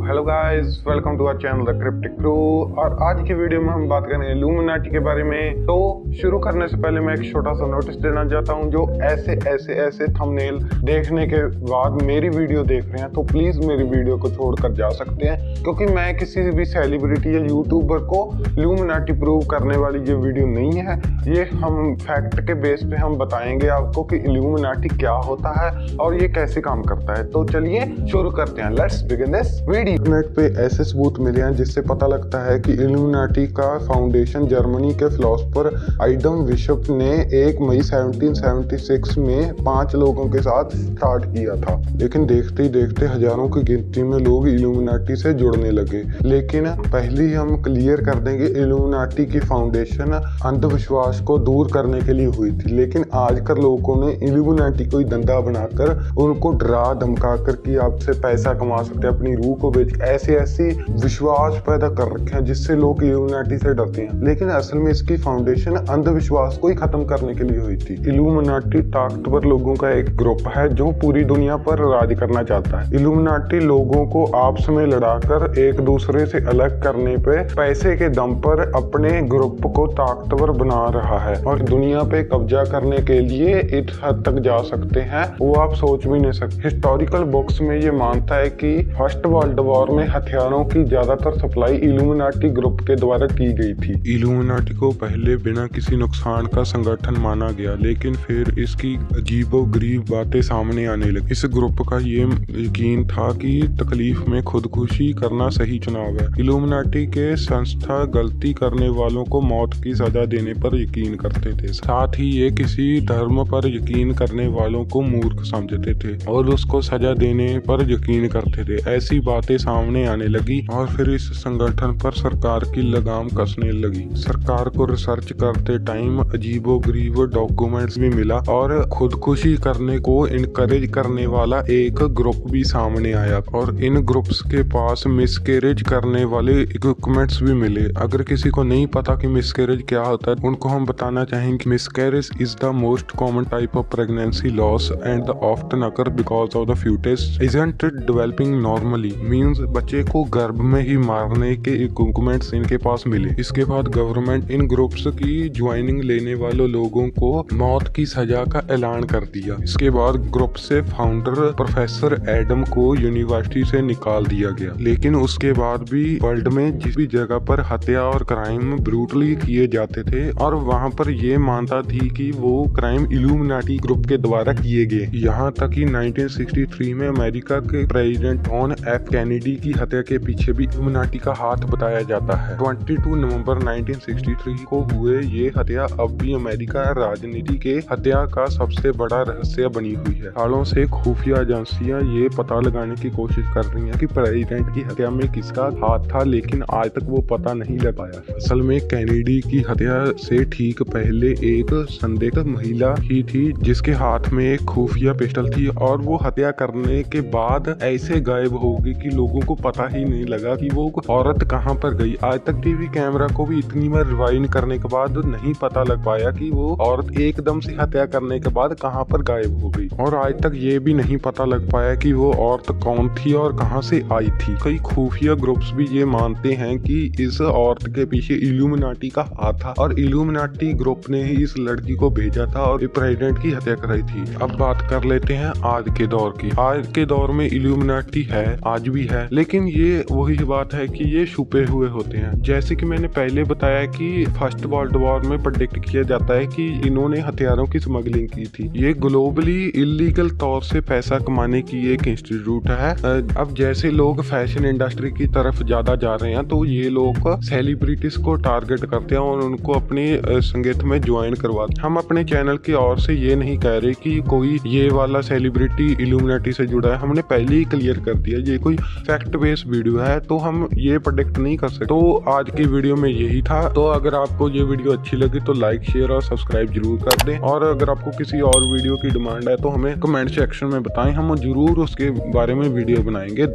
Hello guys, welcome to our channel the cryptic crew. और आज की वीडियो में हम बात करेंगे इल्यूमिनाटी के बारे में। तो शुरू करने से पहले मैं एक छोटा सा नोटिस देना चाहता हूं, जो ऐसे थंबनेल देखने के बाद मेरी वीडियो देख रहे हैं तो प्लीज मेरी वीडियो को छोड़कर जा सकते हैं, क्योंकि मैं किसी भी सेलिब्रिटी या यूट्यूबर को इल्यूमिनाटी प्रूव करने वाली ये वीडियो नहीं है। ये हम फैक्ट के बेस पे हम बताएंगे आपको कि इल्यूमिनाटी क्या होता है और ये कैसे काम करता है। तो चलिए शुरू करते हैं, let's begin this video. Net पे ऐसे सबूत मिले हैं जिससे पता लगता है कि इल्यूमिनाटी का फाउंडेशन जर्मनी के फिलोसोफर आइडम बिशप ने 1 मई 1776 में 5 लोगों के साथ स्टार्ट किया था, लेकिन देखते ही देखते हजारों की गिनती में लोग इल्यूमिनाटी से जुड़ने लगे। लेकिन पहले ही हम क्लियर कर देंगे, इल्यूमिनाटी की फाउंडेशन अंधविश्वास को दूर करने के लिए हुई थी, लेकिन आजकल लोगों ने इल्यूमिनाटी को धंधा बनाकर उनको डरा धमका कर कि आपसे पैसा कमा सकते हैं, अपनी रूह को बेच ऐसे विश्वास पैदा कर रखे हैं जिससे लोग इल्यूमिनाटी से डरते हैं। लेकिन असल में इसकी फाउंडेशन अंधविश्वास को ही खत्म करने के लिए हुई थी। इल्यूमिनाटी ताकतवर लोगों का एक ग्रुप है जो पूरी दुनिया पर राज करना चाहता है। इल्यूमिनाटी लोगों को आपस में लड़ाकर एक दूसरे से अलग करने पे पैसे के दम पर अपने ग्रुप को ताकतवर बना रहा है और दुनिया पे कब्जा करने के लिए इस हद तक जा सकते हैं वो आप सोच भी नहीं सकते। हिस्टोरिकल बुक्स में ये मानता है कि फर्स्ट वर्ल्ड वॉर में हथियारों की ज्यादातर सप्लाई इल्यूमिनाटी ग्रुप के द्वारा की गई थी। इल्यूमिनाटी को पहले बिना किसी नुकसान का संगठन माना गया, लेकिन फिर इसकी अजीबोगरीब बातें सामने आने लगी। इस ग्रुप का ये यकीन था कि तकलीफ में खुदकुशी करना सही चुनाव है। इल्यूमिनाटी के संस्था गलती करने वालों को मौत की सजा देने पर यकीन करते थे, साथ ही ये किसी धर्म पर यकीन करने वालों को मूर्ख समझते थे और उसको सजा देने पर यकीन करते थे। ऐसी बातें सामने आने लगी और फिर इस संगठन पर सरकार की लगाम कसने लगी। सरकार को रिसर्च करते टाइम अजीबोगरीब डॉक्यूमेंट्स भी मिला और खुदकुशी करने को इनकरेज करने वाला एक ग्रुप भी सामने आया और इन ग्रुप्स के पास मिसकैरेज करने वाले इक्विपमेंट्स भी मिले। अगर किसी को नहीं पता कि मिसकैरेज क्या होता है, उनको हम बताना चाहेंगे miscarriage is the most common type of pregnancy loss and the often occur because of the foetus isn't developing normally, means बच्चे को गर्भ में ही मारने के इक्विपमेंट्स इनके पास मिले। इसके बाद गवर्नमेंट इन ग्रुप्स की ज्वाइनिंग लेने वाले लोगों को मौत की सजा का ऐलान कर दिया। इसके बाद ग्रुप से फाउंडर प्रोफेसर एडम को यूनिवर्सिटी से निकाल दिया गया। लेकिन उसके बाद भी वर्ल्ड में जिस भी जगह पर हत्या और क्राइम ब्रूटली किए जाते थे और वहां पर ये मानता थी कि वो क्राइम इल्यूमिनाटी ग्रुप के द्वारा किए गए। यहाँ तक कि 1963 में अमेरिका के प्रेसिडेंट जॉन एफ कैनेडी की हत्या के पीछे भी इल्यूमिनाटी का हाथ बताया जाता है। 22 नवंबर 1963 को हुए ये हत्या अब भी अमेरिका राजनीति के हत्या का सबसे बड़ा रहस्य बनी हुई है। सालों से खुफिया एजेंसियां ये पता लगाने की कोशिश कर रही हैं कि प्रेसिडेंट की हत्या में किसका हाथ था, लेकिन आज तक वो पता नहीं लग पाया। असल में कैनेडी की हत्या से ठीक पहले एक संदिग्ध महिला ही थी जिसके हाथ में एक खुफिया पिस्टल थी और वो हत्या करने के बाद ऐसे गायब हो गई कि लोगों को पता ही नहीं लगा कि वो औरत कहां पर गई। आज तक टीवी कैमरा को भी इतनी बार रिवाइंड करने के बाद नहीं पता लग पाया कि वो औरत एकदम से हत्या करने के बाद कहां पर गायब हो गई, और आज तक ये भी नहीं पता लग पाया कि वो औरत कौन थी और कहां से आई थी। कई खुफिया ग्रुप्स भी ये मानते हैं कि इस औरत के पीछे इल्यूमिनाटी का हाथ था और इल्यूमिनाटी ग्रुप ने ही इस लड़की को भेजा था और प्रेसिडेंट की हत्या कराई थी। अब बात कर लेते हैं आज के दौर की। आज के दौर में इल्यूमिनाटी है, आज भी है, लेकिन ये वही बात है कि ये छुपे हुए होते हैं। जैसे कि मैंने पहले बताया कि फर्स्ट वर्ल्ड वॉर में प्रेडिक्ट किया जाता है कि इन्होंने हथियारों की स्मगलिंग की थी। ये ग्लोबली इलीगल तौर से पैसा कमाने की एक इंस्टीट्यूट है। अब जैसे लोग फैशन इंडस्ट्री की तरफ ज्यादा जा रहे हैं तो ये लोग सेलिब्रिटीज को टारगेट करते हैं और उनको अपने संगीत में ज्वाइन करवाते हैं। हम अपने चैनल की ओर से ये नहीं कह रहे कि कोई ये वाला सेलिब्रिटी इल्यूमिनाटी से जुड़ा है, हमने पहले ही क्लियर कर दिया ये कोई फैक्ट बेस्ड वीडियो है तो हम ये प्रेडिक्ट नहीं कर सकते। तो आज की वीडियो में यही था। तो अगर आपको ये वीडियो अच्छी लगी तो लाइक शेयर और सब्सक्राइब जरूर कर दें, और अगर आपको किसी और वीडियो की डिमांड है तो हमें कमेंट सेक्शन में बताएं, हम जरूर उसके बारे में वीडियो बनाएंगे।